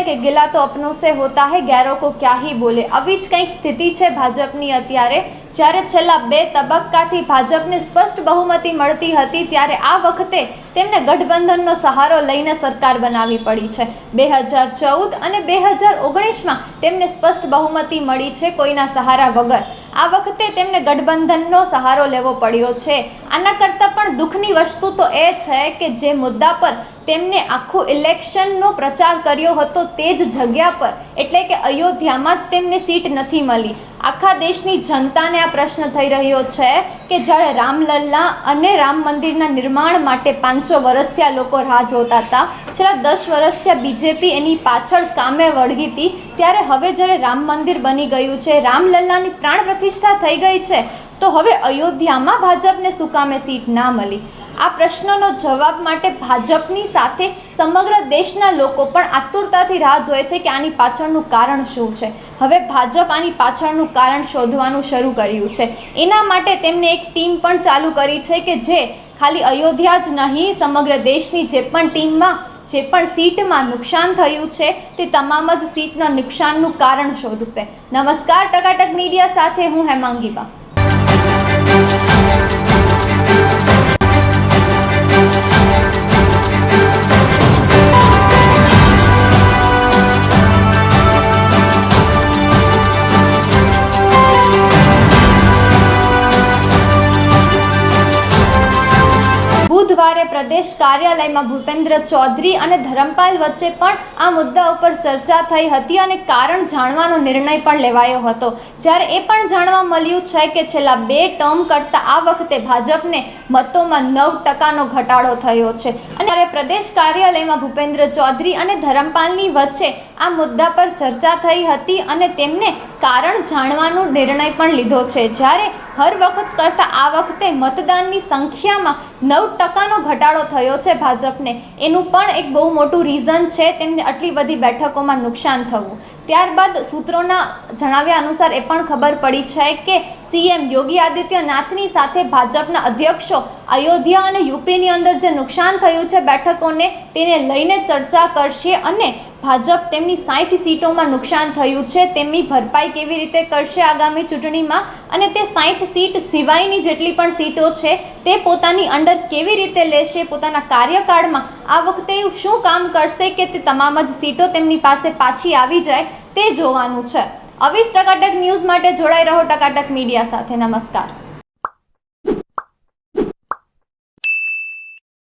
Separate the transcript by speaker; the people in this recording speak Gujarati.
Speaker 1: कि गिला तो अपनों से होता है, गैरों को क्या ही बोले। આવી જ કંઈક સ્થિતિ છે ભાજપની અત્યારે। જ્યારે છેલ્લા 2 તબક્કાથી ભાજપને સ્પષ્ટ બહુમતી મળતી હતી, ત્યારે આ વખતે તેમને ગઠબંધનનો સહારો લઈને સરકાર બનાવવી પડી છે। 2014 અને 2019માં તેમને સ્પષ્ટ બહુમતી મળી છે કોઈના સહારા વગર। આ વખતે તેમને ગઠબંધનનો સહારો લેવો પડ્યો છે। આના કરતાં પણ દુઃખની વસ્તુ તો એ છે કે જે મુદ્દા પર તેમને આખું ઇલેક્શનનો પ્રચાર કર્યો હતો તે જ જગ્યા પર એટલે કે અયોધ્યામાં જ તેમને સીટ નથી મળી। આખા દેશની જનતાને આ પ્રશ્ન થઈ રહ્યો છે કે જ્યારે રામલલ્લા અને રામ મંદિરના નિર્માણ માટે 500 વર્ષથી આ લોકો રાહ જોતા હતા, છેલ્લા 10 વર્ષથી આ બીજેપી એની પાછળ કામે વળગી હતી, ત્યારે હવે જ્યારે રામ મંદિર બની ગયું છે, રામલલ્લાની પ્રાણ પ્રતિષ્ઠા થઈ ગઈ છે, તો હવે અયોધ્યામાં ભાજપને શું કામે સીટ ના મળી? આ પ્રશ્નનો જવાબ માટે ભાજપની સાથે સમગ્ર દેશના લોકો પણ આતુરતાથી રાહ જોવે છે કે આની પાછળનું કારણ શું છે। હવે ભાજપ આની પાછળનું કારણ શોધવાનું શરૂ કર્યું છે। એના માટે તેમને એક ટીમ પણ ચાલુ કરી છે કે જે ખાલી અયોધ્યા જ નહીં, સમગ્ર દેશની જે પણ ટીમમાં જે પણ સીટમાં નુકસાન થયું છે તે તમામ જ સીટના નુકસાનનું કારણ શોધશે। નમસ્કાર, ટકાટક મીડિયા સાથે હું હેમાંગી બા। બુધવારે પ્રદેશ કાર્યાલયમાં ભૂપેન્દ્ર ચૌધરી અને ધરમપાલ વચ્ચે પણ આ મુદ્દા ઉપર ચર્ચા થઈ હતી અને કારણ જાણવાનો નિર્ણય પણ લેવાયો હતો। જ્યારે એ પણ જાણવા મળ્યું છે કે છેલ્લા 2 ટર્મ કરતાં આ વખતે ભાજપને મતોમાં 9% ઘટાડો થયો છે। અને પ્રદેશ કાર્યાલયમાં ભૂપેન્દ્ર ચૌધરી અને ધરમપાલની વચ્ચે આ મુદ્દા પર ચર્ચા થઈ હતી અને તેમને કારણ જાણવાનો નિર્ણય પણ લીધો છે। જ્યારે હર વખત કરતાં આ વખતે મતદાનની સંખ્યામાં 9%નો ઘટાડો થયો છે ભાજપને, એનું પણ એક બહુ મોટું રીઝન છે તેમને આટલી બધી બેઠકોમાં નુકસાન થવું। ત્યારબાદ સૂત્રોના જણાવ્યા અનુસાર એ પણ ખબર પડી છે કે સીએમ યોગી આદિત્યનાથની સાથે ભાજપના અધ્યક્ષો અયોધ્યા અને યુપીની અંદર જે નુકસાન થયું છે બેઠકોને તેને લઈને ચર્ચા કરશે અને ભાજપ તેમની 60 સીટોમાં નુકસાન થયું છે તેમની ભરપાઈ કેવી રીતે કરશે આગામી ચૂંટણીમાં, અને તે 60 સીટ સિવાયની જેટલી પણ સીટો છે તે પોતાની અંડર કેવી રીતે લેશે, પોતાના કાર્યકાળમાં આ વખતે એવું શું કામ કરશે કે તે તમામ જ સીટો તેમની પાસે પાછી આવી જાય તે જોવાનું છે। આવી જ ટકાટક ન્યૂઝ માટે જોડાઈ રહો ટકાટક મીડિયા સાથે। નમસ્કાર।